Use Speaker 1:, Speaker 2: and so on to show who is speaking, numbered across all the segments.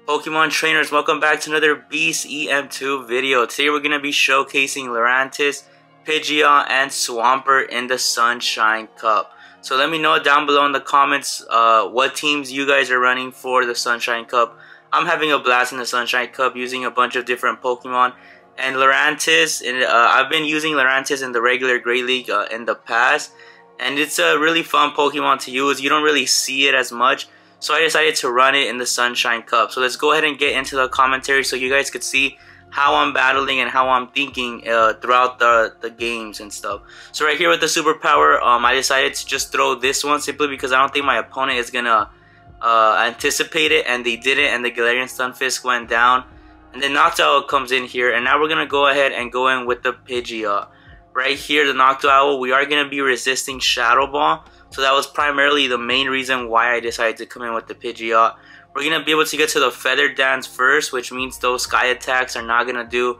Speaker 1: Pokemon trainers, welcome back to another Beast EM2 video. Today we're going to be showcasing Lurantis, Pidgeot, and Swampert in the Sunshine Cup. So let me know down below in the comments what teams you guys are running for the Sunshine Cup. I'm having a blast in the Sunshine Cup using a bunch of different Pokemon. And Lurantis, I've been using Lurantis in the regular Great League in the past. And it's a really fun Pokemon to use. You don't really see it as much. So I decided to run it in the Sunshine Cup. So let's go ahead and get into the commentary so you guys could see how I'm battling and how I'm thinking throughout the games and stuff. So right here with the superpower, I decided to just throw this one simply because I don't think my opponent is gonna anticipate it, and they didn't, and the Galarian Stunfisk went down. And then Noctowl comes in here, and now we're gonna go ahead and go in with the Pidgeot. Right here, the Noctowl, we are gonna be resisting Shadow Ball. So that was primarily the main reason why I decided to come in with the Pidgeot. We're going to be able to get to the Feather Dance first, which means those Sky attacks are not going to do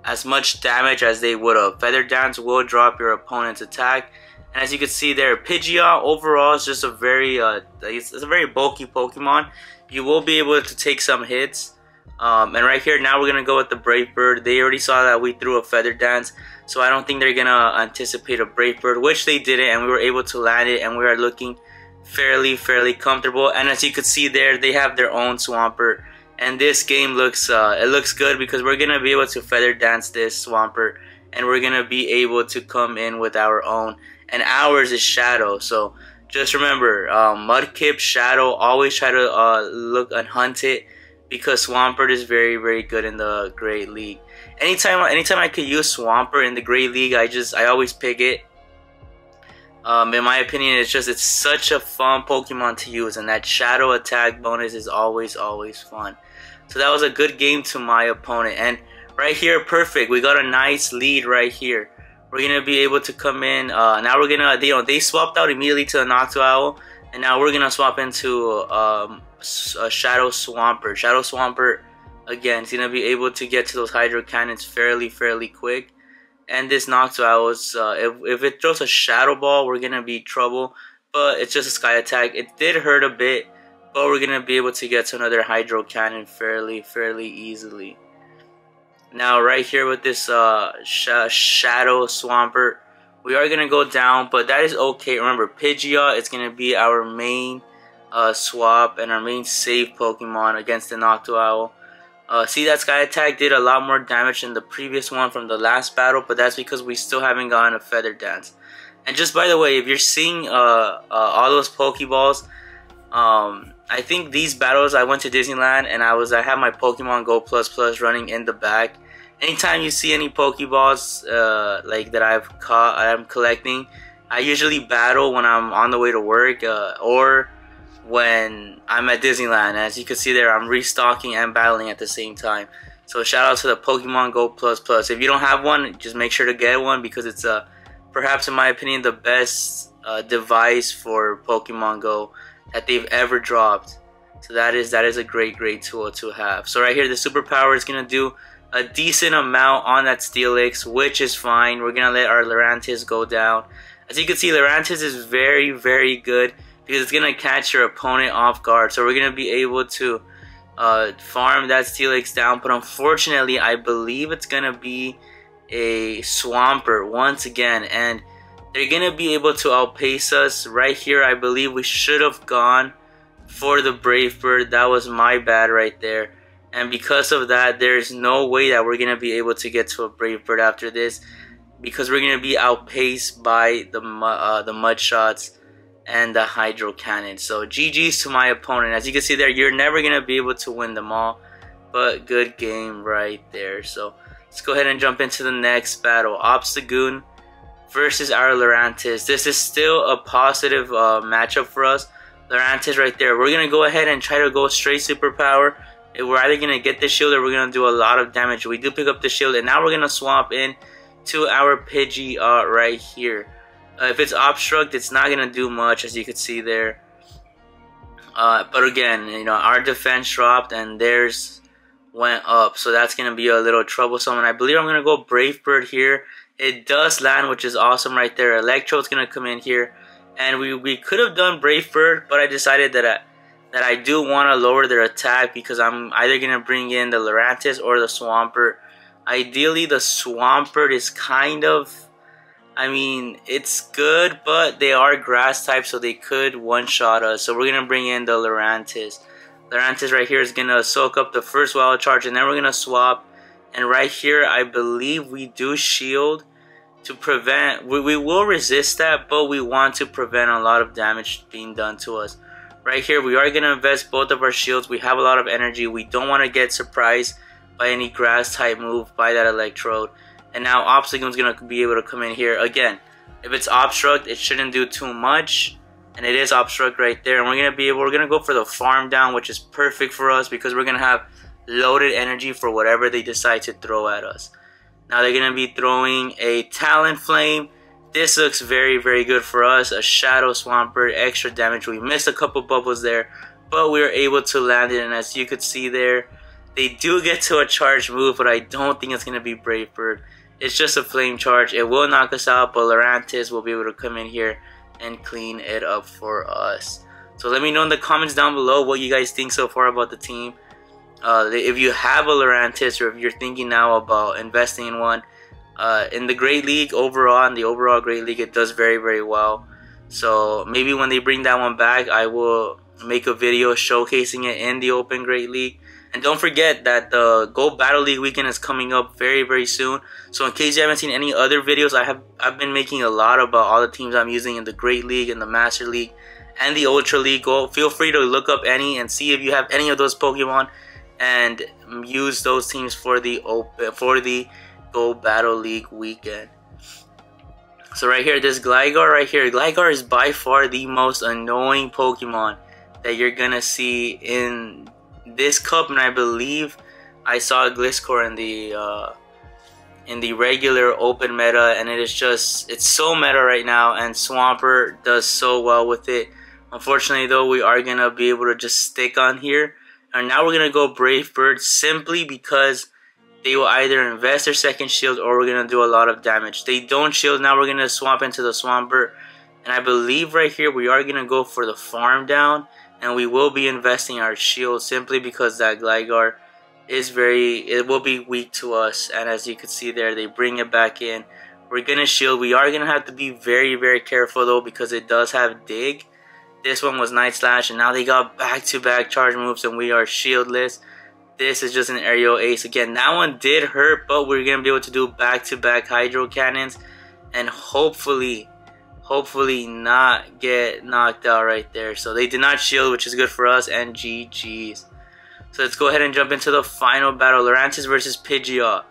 Speaker 1: as much damage as they would have. Feather Dance will drop your opponent's attack. And as you can see there, Pidgeot overall is just a very, it's a very bulky Pokemon. You will be able to take some hits. And right here, now we're going to go with the Brave Bird. They already saw that we threw a Feather Dance, so I don't think they're going to anticipate a Brave Bird, which they didn't, and we were able to land it, and we are looking fairly comfortable. And as you can see there, they have their own Swampert, and this game looks, it looks good because we're going to be able to Feather Dance this Swampert, and we're going to be able to come in with our own, and ours is Shadow. So just remember, Mudkip, Shadow, always try to look and hunt it, because Swampert is very good in the Great League. Anytime I could use Swampert in the Great League, I always pick it. In my opinion, it's such a fun Pokemon to use, and that Shadow attack bonus is always fun. So that was a good game to my opponent, and right here, perfect. We got a nice lead right here. We're gonna be able to come in. Now we're gonna, they swapped out immediately to the Noctowl, and now we're gonna swap into Shadow Swampert. Shadow Swampert again is gonna be able to get to those Hydro Cannons fairly quick. And this Noctowl is, if it throws a Shadow Ball, we're gonna be trouble. But it's just a Sky attack. It did hurt a bit, but we're gonna be able to get to another Hydro Cannon fairly easily. Now right here with this Shadow Swampert, we are gonna go down, but that is okay. Remember, Pidgeot is gonna be our main swap and our main safe Pokemon against the Noctowl. See, that Sky attack did a lot more damage than the previous one from the last battle, but that's because we still haven't gotten a Feather Dance. And just by the way, if you're seeing all those Pokeballs, I think these battles, I went to Disneyland and I have my Pokemon Go Plus running in the back. Anytime you see any Pokeballs like that I've caught, I'm collecting, I usually battle when I'm on the way to work or when I'm at Disneyland. As you can see there, I'm restocking and battling at the same time. So shout out to the Pokemon Go Plus. If you don't have one, just make sure to get one, because it's perhaps in my opinion the best device for Pokemon Go that they've ever dropped. So that is a great tool to have. So right here, the superpower is gonna do a decent amount on that Steelix, which is fine. We're gonna let our Lurantis go down. As you can see, Lurantis is very good, because it's gonna catch your opponent off guard. So we're gonna be able to farm that Steelix down. But unfortunately, I believe it's gonna be a Swampert once again, and they're gonna be able to outpace us. Right here, I believe we should have gone for the Brave Bird. That was my bad right there. And because of that, there's no way that we're gonna be able to get to a Brave Bird after this, because we're gonna be outpaced by the Mud Shots and the Hydro Cannon. So GG's to my opponent. As you can see there, you're never gonna be able to win them all, but good game right there. So let's go ahead and jump into the next battle. Obstagoon versus our Lurantis. This is still a positive matchup for us. Lurantis right there. We're gonna go ahead and try to go straight superpower. We're either gonna get the shield or we're gonna do a lot of damage. We do pick up the shield, and now we're gonna swap in to our Pidgeot right here. If it's obstruct, it's not gonna do much, as you can see there. But again, you know, our defense dropped and theirs went up, so that's gonna be a little troublesome. And I believe I'm gonna go Brave Bird here. It does land, which is awesome right there. Electro's gonna come in here, and we could have done Brave Bird, but I decided that that I do want to lower their attack because I'm either going to bring in the Lurantis or the Swampert. Ideally, the Swampert is kind of, I mean, it's good, but they are grass type, so they could one-shot us. So we're going to bring in the Lurantis. Lurantis right here is going to soak up the first wild charge, and then we're going to swap. And right here, I believe we do shield to prevent, we will resist that, but we want to prevent a lot of damage being done to us. Right here, we are going to invest both of our shields. We have a lot of energy. We don't want to get surprised by any grass type move by that electrode. And now Obstagoon's going to be able to come in here. Again, if it's Obstruct, it shouldn't do too much. And it is Obstruct right there. And we're going to go for the farm down, which is perfect for us because we're going to have loaded energy for whatever they decide to throw at us. Now they're going to be throwing a Talon Flame. This looks very, very good for us. A Shadow Swampert, extra damage. We missed a couple bubbles there, but we were able to land it. And as you could see there, they do get to a charge move, but I don't think it's going to be Brave Bird. It's just a flame charge. It will knock us out, but Lurantis will be able to come in here and clean it up for us. So let me know in the comments down below what you guys think so far about the team. If you have a Lurantis, or if you're thinking now about investing in one, in the Great League overall, in the overall Great League, it does very, very well. So maybe when they bring that one back, I will make a video showcasing it in the Open Great League. And don't forget that the Go Battle League weekend is coming up very, very soon. So in case you haven't seen any other videos, I've been making a lot about all the teams I'm using in the Great League, and the Master League, and the Ultra League. Feel free to look up any and see if you have any of those Pokemon, and use those teams for the Go Battle League weekend. So right here, this Gligar right here. Gligar is by far the most annoying Pokemon that you're gonna see in this cup, and I believe I saw a Gliscor in the regular open meta, and it's so meta right now, and Swampert does so well with it. Unfortunately though, we are gonna be able to just stick on here. And now we're going to go Brave Bird simply because they will either invest their second shield or we're going to do a lot of damage. They don't shield. Now we're going to swap into the Swampert. And I believe right here we are going to go for the farm down. And we will be investing our shield simply because that Gligar is it will be weak to us. And as you can see there, they bring it back in. We're going to shield. We are going to have to be very, very careful though because it does have Dig. This one was Night Slash, and now they got back-to-back charge moves, and we are shieldless. This is just an aerial ace. Again, that one did hurt, but we're going to be able to do back-to-back Hydro Cannons, and hopefully not get knocked out right there. So they did not shield, which is good for us, and GG's. So let's go ahead and jump into the final battle, Lurantis versus Pidgeot.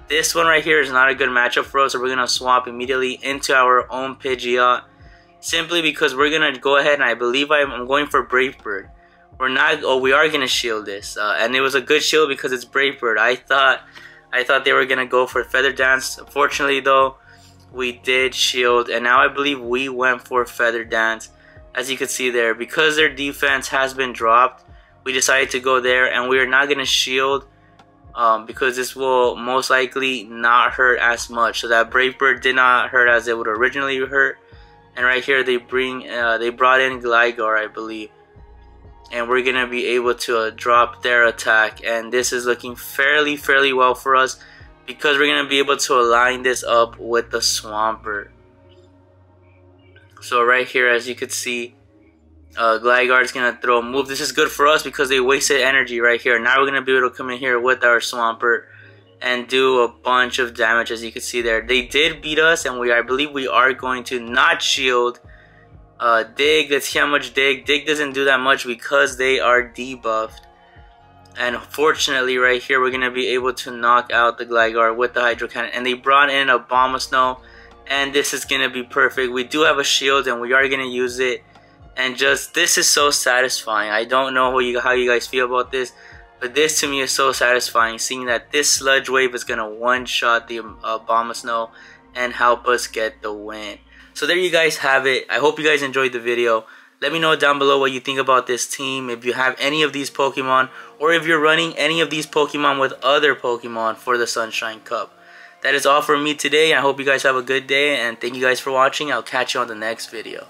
Speaker 1: This one right here is not a good matchup for us, so we're going to swap immediately into our own Pidgeot. Simply because we're going to go ahead, and I believe I'm going for Brave Bird. We are going to shield this. And it was a good shield because it's Brave Bird. I thought they were going to go for Feather Dance. Fortunately though, we did shield. And now I believe we went for Feather Dance. As you can see there, because their defense has been dropped, we decided to go there. And we are not going to shield because this will most likely not hurt as much. So that Brave Bird did not hurt as it would originally hurt. And right here they brought in Gligar, I believe, and we're gonna be able to drop their attack. And this is looking fairly well for us because we're gonna be able to align this up with the Swampert. So right here, as you could see, Gligar is gonna throw a move. This is good for us because they wasted energy right here. Now we're gonna be able to come in here with our Swampert and do a bunch of damage. As you can see there, they did beat us, and I believe we are going to not shield. Dig, let's see how much Dig doesn't do that much because they are debuffed. And fortunately right here we're going to be able to knock out the Gligar with the Hydro Cannon. And they brought in a Bomb of Snow, and this is going to be perfect. We do have a shield and we are going to use it, and just this is so satisfying. I don't know how you guys feel about this, but this to me is so satisfying, seeing that this Sludge Wave is going to one-shot the Bomb of Snow and help us get the win. So there you guys have it. I hope you guys enjoyed the video. Let me know down below what you think about this team, if you have any of these Pokemon, or if you're running any of these Pokemon with other Pokemon for the Sunshine Cup. That is all from me today. I hope you guys have a good day, and thank you guys for watching. I'll catch you on the next video.